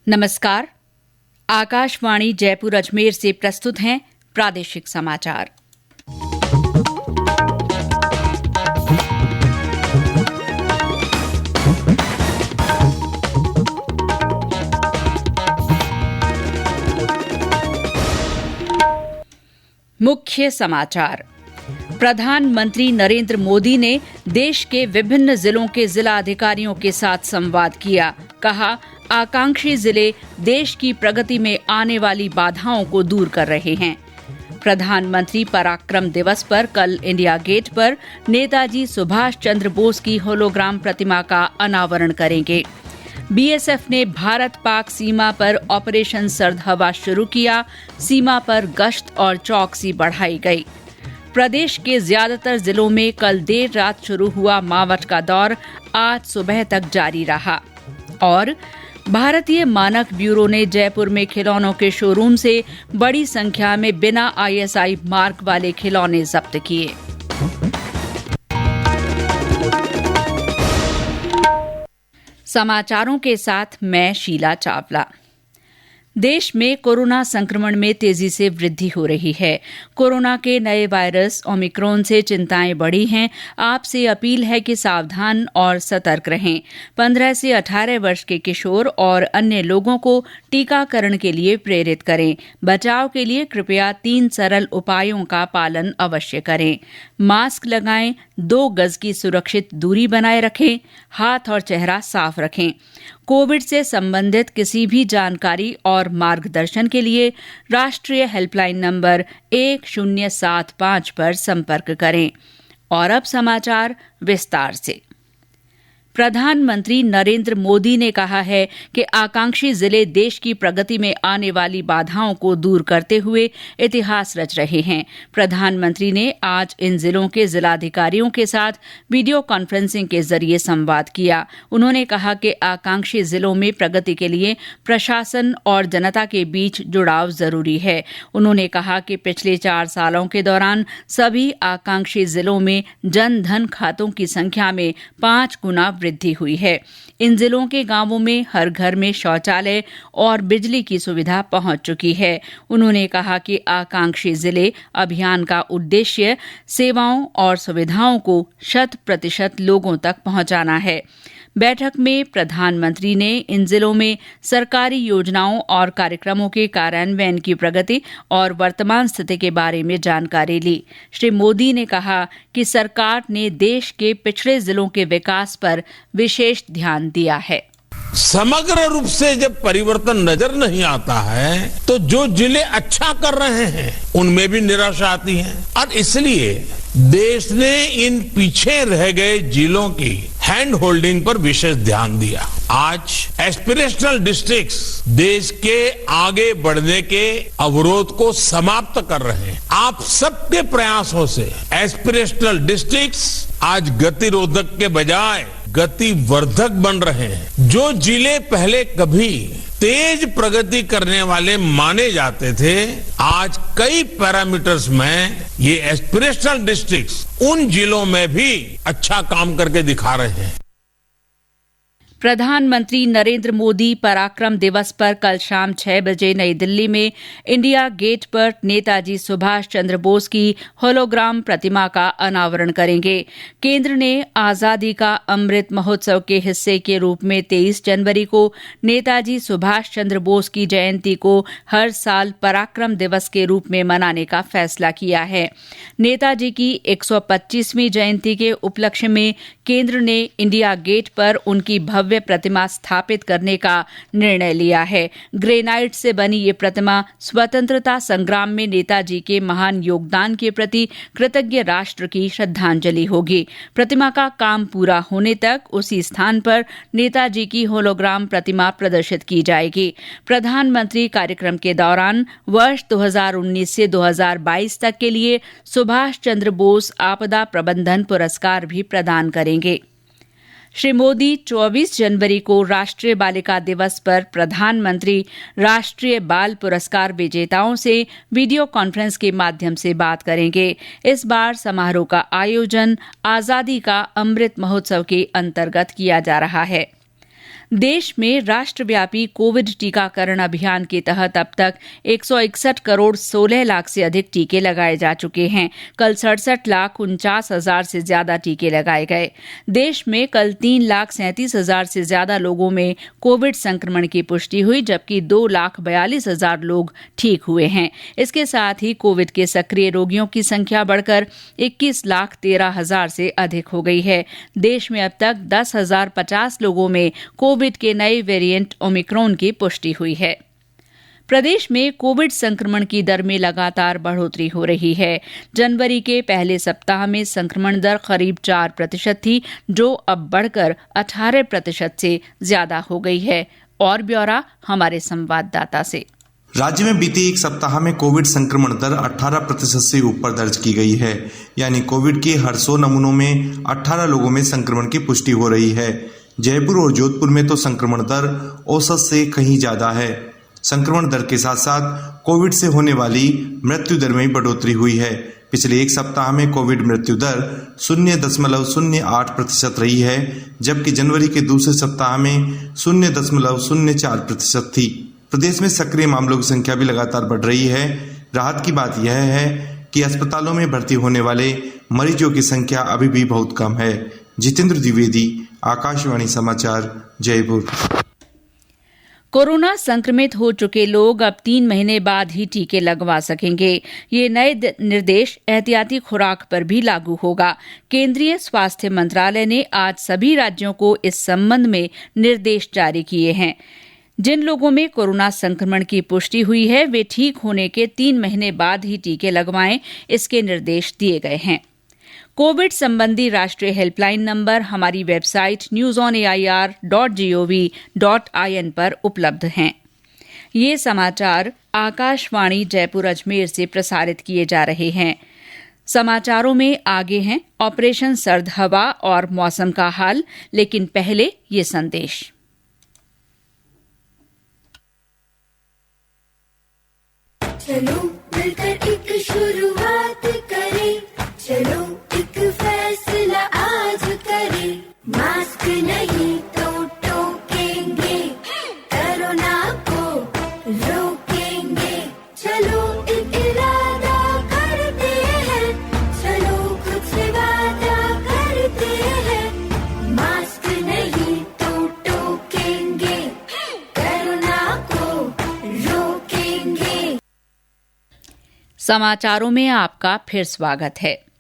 नमस्कार। आकाशवाणी जयपुर अजमेर से प्रस्तुत हैं प्रादेशिक समाचार। मुख्य समाचार। प्रधानमंत्री नरेंद्र मोदी ने देश के विभिन्न जिलों के जिला अधिकारियों के साथ संवाद किया। कहा, आकांक्षी जिले देश की प्रगति में आने वाली बाधाओं को दूर कर रहे हैं। प्रधानमंत्री पराक्रम दिवस पर कल इंडिया गेट पर नेताजी सुभाष चंद्र बोस की होलोग्राम प्रतिमा का अनावरण करेंगे। बीएसएफ ने भारत पाक सीमा पर ऑपरेशन सर्द हवा शुरू किया। सीमा पर गश्त और चौकसी बढ़ाई गई। प्रदेश के ज्यादातर जिलों में कल देर रात शुरू हुआ मावठ का दौर आज सुबह तक जारी रहा। और भारतीय मानक ब्यूरो ने जयपुर में खिलौनों के शोरूम से बड़ी संख्या में बिना आईएसआई मार्क वाले खिलौने जब्त किए। समाचारों के साथ मैं शीला चावला। देश में कोरोना संक्रमण में तेजी से वृद्धि हो रही है। कोरोना के नए वायरस ओमिक्रॉन से चिंताएं बढ़ी हैं। आपसे अपील है कि सावधान और सतर्क रहें। 15 से 18 वर्ष के किशोर और अन्य लोगों को टीकाकरण के लिए प्रेरित करें। बचाव के लिए कृपया 3 सरल उपायों का पालन अवश्य करें। मास्क लगाएं, 2 गज की सुरक्षित दूरी बनाए रखें, हाथ और चेहरा साफ रखें। कोविड से संबंधित किसी भी जानकारी और मार्गदर्शन के लिए राष्ट्रीय हेल्पलाइन नंबर 1075 पर संपर्क करें। और अब समाचार विस्तार से। प्रधानमंत्री नरेंद्र मोदी ने कहा है कि आकांक्षी जिले देश की प्रगति में आने वाली बाधाओं को दूर करते हुए इतिहास रच रहे हैं। प्रधानमंत्री ने आज इन जिलों के जिलाधिकारियों के साथ वीडियो कॉन्फ्रेंसिंग के जरिए संवाद किया। उन्होंने कहा कि आकांक्षी जिलों में प्रगति के लिए प्रशासन और जनता के बीच जुड़ाव जरूरी है। उन्होंने कहा कि पिछले 4 सालों के दौरान सभी आकांक्षी जिलों में जन धन खातों की संख्या में 5 गुना वृद्धि हुई है। इन जिलों के गांवों में हर घर में शौचालय और बिजली की सुविधा पहुंच चुकी है। उन्होंने कहा कि आकांक्षी जिले अभियान का उद्देश्य सेवाओं और सुविधाओं को 100% लोगों तक पहुंचाना है। बैठक में प्रधानमंत्री ने इन जिलों में सरकारी योजनाओं और कार्यक्रमों के कार्यान्वयन की प्रगति और वर्तमान स्थिति के बारे में जानकारी ली। श्री मोदी ने कहा कि सरकार ने देश के पिछड़े जिलों के विकास पर विशेष ध्यान दिया है। समग्र रूप से जब परिवर्तन नजर नहीं आता है तो जो जिले अच्छा कर रहे हैं उनमें भी निराशा आती है और इसलिए देश ने इन पीछे रह गए जिलों की हैंड होल्डिंग पर विशेष ध्यान दिया। आज एस्पिरेशनल डिस्ट्रिक्ट्स देश के आगे बढ़ने के अवरोध को समाप्त कर रहे हैं। आप सबके प्रयासों से एस्पिरेशनल डिस्ट्रिक्ट्स आज गतिरोधक के बजाय गतिवर्धक बन रहे हैं। जो जिले पहले कभी तेज प्रगति करने वाले माने जाते थे, आज कई पैरामीटर्स में ये एस्पिरेशनल डिस्ट्रिक्ट्स उन जिलों में भी अच्छा काम करके दिखा रहे हैं। प्रधानमंत्री नरेंद्र मोदी पराक्रम दिवस पर कल शाम 6 बजे नई दिल्ली में इंडिया गेट पर नेताजी सुभाष चंद्र बोस की होलोग्राम प्रतिमा का अनावरण करेंगे। केंद्र ने आजादी का अमृत महोत्सव के हिस्से के रूप में 23 जनवरी को नेताजी सुभाष चंद्र बोस की जयंती को हर साल पराक्रम दिवस के रूप में मनाने का फैसला किया है। नेताजी की 125वीं जयंती के उपलक्ष्य में केंद्र ने इंडिया गेट पर उनकी भव्य प्रतिमा स्थापित करने का निर्णय लिया है। ग्रेनाइट से बनी ये प्रतिमा स्वतंत्रता संग्राम में नेताजी के महान योगदान के प्रति कृतज्ञ राष्ट्र की श्रद्धांजलि होगी। प्रतिमा का काम पूरा होने तक उसी स्थान पर नेताजी की होलोग्राम प्रतिमा प्रदर्शित की जाएगी। प्रधानमंत्री कार्यक्रम के दौरान वर्ष 2019 से 2022 तक के लिए सुभाष चंद्र बोस आपदा प्रबंधन पुरस्कार भी प्रदान करेंगे। श्री मोदी 24 जनवरी को राष्ट्रीय बालिका दिवस पर प्रधानमंत्री राष्ट्रीय बाल पुरस्कार विजेताओं से वीडियो कॉन्फ्रेंस के माध्यम से बात करेंगे। इस बार समारोह का आयोजन आजादी का अमृत महोत्सव के अंतर्गत किया जा रहा है। देश में राष्ट्रव्यापी कोविड टीकाकरण अभियान के तहत अब तक 161 करोड़ 16 लाख से अधिक टीके लगाए जा चुके हैं। कल 67,49,000 से ज्यादा टीके लगाए गए। देश में कल 3,37,000 से ज्यादा लोगों में कोविड संक्रमण की पुष्टि हुई, जबकि 2,42,000 लोग ठीक हुए हैं। इसके साथ ही कोविड के सक्रिय रोगियों की संख्या बढ़कर 21,13,000 से अधिक हो गई है। देश में अब तक 10,050 लोगों में कोविड के नए वेरिएंट ओमिक्रॉन की पुष्टि हुई है। प्रदेश में कोविड संक्रमण की दर में लगातार बढ़ोतरी हो रही है। जनवरी के पहले सप्ताह में संक्रमण दर करीब 4% थी, जो अब बढ़कर 18% से ज्यादा हो गई है। और ब्यौरा हमारे संवाददाता से। राज्य में बीते एक सप्ताह में कोविड संक्रमण दर 18% से ऊपर दर्ज की गई है। यानी कोविड के हर 100 नमूनों में 18 लोगों में संक्रमण की पुष्टि हो रही है। जयपुर और जोधपुर में तो संक्रमण दर औसत से कहीं ज्यादा है। संक्रमण दर के साथ साथ कोविड से होने वाली मृत्यु दर में बढ़ोतरी हुई है। पिछले एक सप्ताह में कोविड मृत्यु दर 0.08% रही है, जबकि जनवरी के दूसरे सप्ताह में 0.04% थी। प्रदेश में सक्रिय मामलों की संख्या भी लगातार बढ़ रही है। राहत की बात यह है कि अस्पतालों में भर्ती होने वाले मरीजों की संख्या अभी भी बहुत कम है। जितेंद्र द्विवेदी, आकाशवाणी समाचार, जयपुर। कोरोना संक्रमित हो चुके लोग अब 3 महीने बाद ही टीके लगवा सकेंगे। ये नए निर्देश एहतियाती खुराक पर भी लागू होगा। केंद्रीय स्वास्थ्य मंत्रालय ने आज सभी राज्यों को इस संबंध में निर्देश जारी किए हैं। जिन लोगों में कोरोना संक्रमण की पुष्टि हुई है, वे ठीक होने के 3 महीने बाद ही टीके लगवाएं, इसके निर्देश दिए गए हैं। कोविड संबंधी राष्ट्रीय हेल्पलाइन नंबर हमारी वेबसाइट newsonair.gov.in पर उपलब्ध हैं। ये समाचार आकाशवाणी जयपुर अजमेर से प्रसारित किए जा रहे हैं। समाचारों में आगे हैं ऑपरेशन सर्द हवा और मौसम का हाल, लेकिन पहले ये संदेश। चलो मिलकर एक शुरुआत करें, चलो एक फैसला आज करें। मास्क नहीं तो टोकेंगे, कोरोना को रोकेंगे। चलो एक इरादा करते हैं, चलो कुछ वादा करते हैं। मास्क नहीं तो टोकेंगे, कोरोना को रोकेंगे। समाचारों में आपका फिर स्वागत है।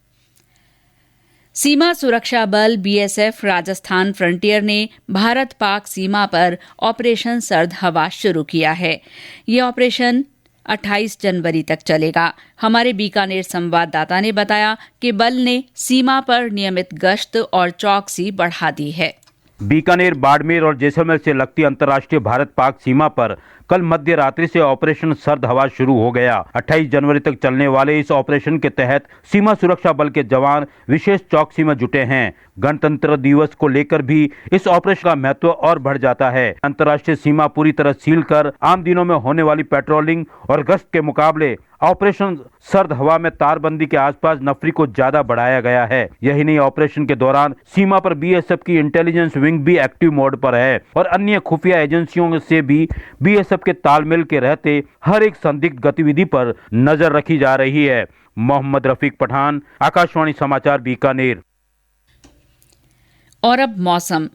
सीमा सुरक्षा बल बीएसएफ राजस्थान फ्रंटियर ने भारत पाक सीमा पर ऑपरेशन सर्द हवा शुरू किया है। ये ऑपरेशन 28 जनवरी तक चलेगा। हमारे बीकानेर संवाददाता ने बताया कि बल ने सीमा पर नियमित गश्त और चौकसी बढ़ा दी है। बीकानेर, बाड़मेर और जैसलमेर से लगती अंतर्राष्ट्रीय भारत पाक सीमा पर कल मध्य रात्रि से ऑपरेशन सर्द हवा शुरू हो गया। 28 जनवरी तक चलने वाले इस ऑपरेशन के तहत सीमा सुरक्षा बल के जवान विशेष चौकसी में जुटे हैं। गणतंत्र दिवस को लेकर भी इस ऑपरेशन का महत्व और बढ़ जाता है। अंतर्राष्ट्रीय सीमा पूरी तरह सील कर आम दिनों में होने वाली पेट्रोलिंग और गश्त के मुकाबले ऑपरेशन सर्द हवा में तारबंदी के आसपास नफरी को ज्यादा बढ़ाया गया है। यही नहीं, ऑपरेशन के दौरान सीमा पर बीएसएफ की इंटेलिजेंस विंग भी एक्टिव मोड पर है और अन्य खुफिया एजेंसियों से भी बीएसएफ के तालमेल के रहते हर एक संदिग्ध गतिविधि पर नजर रखी जा रही है। मोहम्मद रफीक पठान, आकाशवाणी समाचार, बीकानेर। और अब मौसम।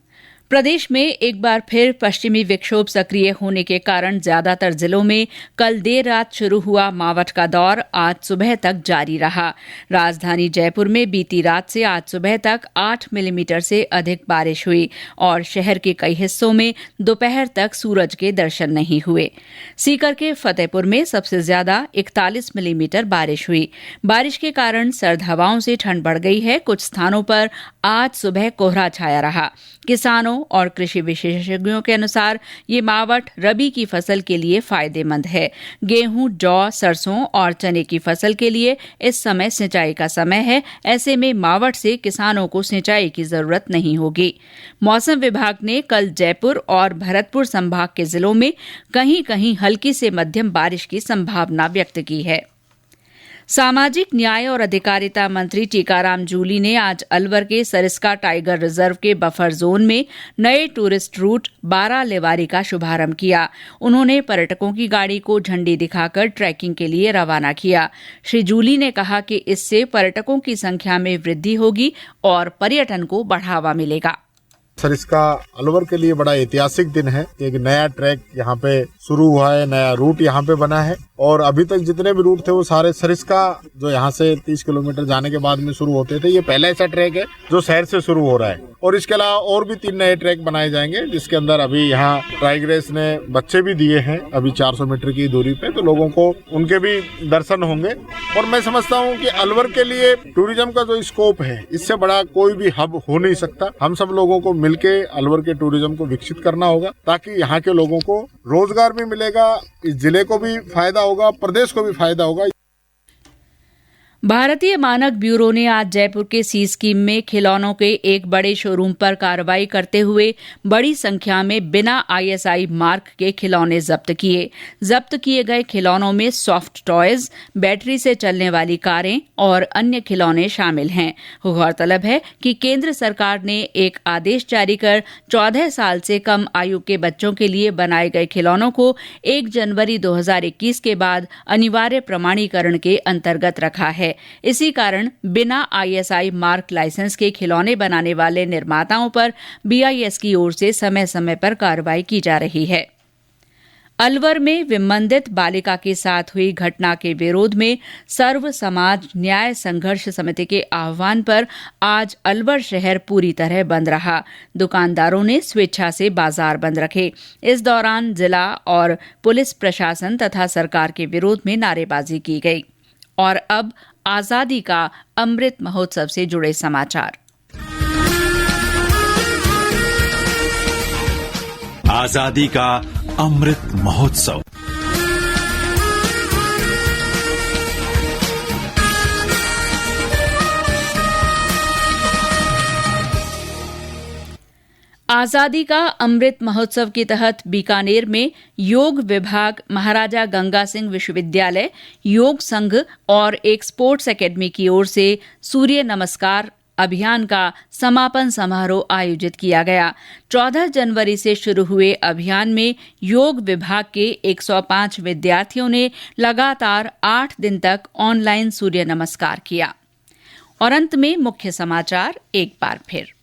प्रदेश में एक बार फिर पश्चिमी विक्षोभ सक्रिय होने के कारण ज्यादातर जिलों में कल देर रात शुरू हुआ मावठ का दौर आज सुबह तक जारी रहा। राजधानी जयपुर में बीती रात से आज सुबह तक 8 मिलीमीटर से अधिक बारिश हुई और शहर के कई हिस्सों में दोपहर तक सूरज के दर्शन नहीं हुए। सीकर के फतेहपुर में सबसे ज्यादा 41 मिलीमीटर बारिश हुई। बारिश के कारण सर्द हवाओं से ठंड बढ़ गई है। कुछ स्थानों पर आज सुबह कोहरा छाया रहा। किसानों और कृषि विशेषज्ञों के अनुसार ये मावठ रबी की फसल के लिए फायदेमंद है। गेहूं, जौ, सरसों और चने की फसल के लिए इस समय सिंचाई का समय है। ऐसे में मावठ से किसानों को सिंचाई की जरूरत नहीं होगी। मौसम विभाग ने कल जयपुर और भरतपुर संभाग के जिलों में कहीं कहीं हल्की से मध्यम बारिश की संभावना व्यक्त की है। सामाजिक न्याय और अधिकारिता मंत्री टीकाराम जूली ने आज अलवर के सरिस्का टाइगर रिजर्व के बफर जोन में नए टूरिस्ट रूट 12 लेवारी का शुभारंभ किया। उन्होंने पर्यटकों की गाड़ी को झंडी दिखाकर ट्रैकिंग के लिए रवाना किया। श्री जूली ने कहा कि इससे पर्यटकों की संख्या में वृद्धि होगी और पर्यटन को बढ़ावा मिलेगा। सरिस्का अलवर के लिए बड़ा ऐतिहासिक दिन है। एक नया ट्रैक यहाँ पे शुरू हुआ है, नया रूट यहाँ पे बना है और अभी तक जितने भी रूट थे वो सारे सरिस्का जो यहाँ से 30 किलोमीटर जाने के बाद में शुरू होते थे। ये पहला ऐसा ट्रैक है जो शहर से शुरू हो रहा है और इसके अलावा और भी 3 नए ट्रैक बनाए जाएंगे, जिसके अंदर अभी यहाँ टाइग्रेस ने बच्चे भी दिए हैं अभी 400 मीटर की दूरी पे, तो लोगों को उनके भी दर्शन होंगे। और मैं समझता हूँ कि अलवर के लिए टूरिज्म का जो स्कोप है, इससे बड़ा कोई भी हब हो नहीं सकता। हम सब लोगों को मिलके अलवर के टूरिज्म को विकसित करना होगा ताकि यहाँ के लोगों को रोजगार भी मिलेगा, इस जिले को भी फायदा होगा, प्रदेश को भी फायदा होगा। भारतीय मानक ब्यूरो ने आज जयपुर के सी स्कीम में खिलौनों के एक बड़े शोरूम पर कार्रवाई करते हुए बड़ी संख्या में बिना आईएसआई मार्क के खिलौने जब्त किए। जब्त किए गए खिलौनों में सॉफ्ट टॉयज, बैटरी से चलने वाली कारें और अन्य खिलौने शामिल हैं। गौरतलब है कि केंद्र सरकार ने एक आदेश जारी कर 14 साल से कम आयु के बच्चों के लिए बनाए गए खिलौनों को 1 जनवरी 2021 के बाद अनिवार्य प्रमाणीकरण के अंतर्गत रखा है। इसी कारण बिना आईएसआई मार्क लाइसेंस के खिलौने बनाने वाले निर्माताओं पर बीआईएस की ओर से समय समय पर कार्रवाई की जा रही है। अलवर में विमंदित बालिका के साथ हुई घटना के विरोध में सर्व समाज न्याय संघर्ष समिति के आह्वान पर आज अलवर शहर पूरी तरह बंद रहा। दुकानदारों ने स्वेच्छा से बाजार बंद रखे। इस दौरान जिला और पुलिस प्रशासन तथा सरकार के विरोध में नारेबाजी की गई। और अब आजादी का अमृत महोत्सव से जुड़े समाचार। आजादी का अमृत महोत्सव। आजादी का अमृत महोत्सव के तहत बीकानेर में योग विभाग, महाराजा गंगा सिंह विश्वविद्यालय, योग संघ और एक स्पोर्ट्स एकेडमी की ओर से सूर्य नमस्कार अभियान का समापन समारोह आयोजित किया गया। 14 जनवरी से शुरू हुए अभियान में योग विभाग के 105 विद्यार्थियों ने लगातार 8 दिन तक ऑनलाइन सूर्य नमस्कार किया। और अंत में मुख्य समाचार एक बार फिर।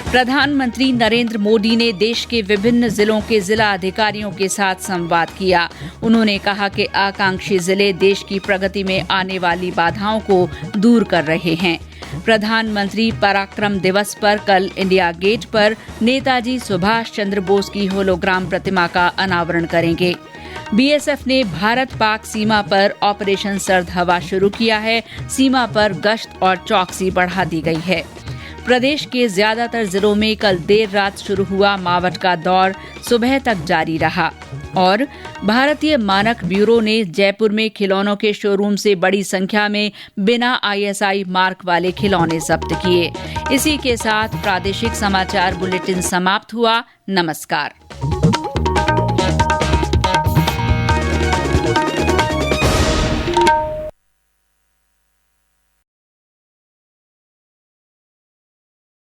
प्रधानमंत्री नरेंद्र मोदी ने देश के विभिन्न जिलों के जिला अधिकारियों के साथ संवाद किया। उन्होंने कहा कि आकांक्षी जिले देश की प्रगति में आने वाली बाधाओं को दूर कर रहे हैं। प्रधानमंत्री पराक्रम दिवस पर कल इंडिया गेट पर नेताजी सुभाष चंद्र बोस की होलोग्राम प्रतिमा का अनावरण करेंगे। बीएसएफ ने भारत पाक सीमा पर ऑपरेशन सर्द हवा शुरू किया है। सीमा पर गश्त और चौकसी बढ़ा दी गई है। प्रदेश के ज्यादातर जिलों में कल देर रात शुरू हुआ मावठ का दौर सुबह तक जारी रहा। और भारतीय मानक ब्यूरो ने जयपुर में खिलौनों के शोरूम से बड़ी संख्या में बिना आईएसआई मार्क वाले खिलौने जब्त किए। इसी के साथ प्रादेशिक समाचार बुलेटिन समाप्त हुआ। नमस्कार।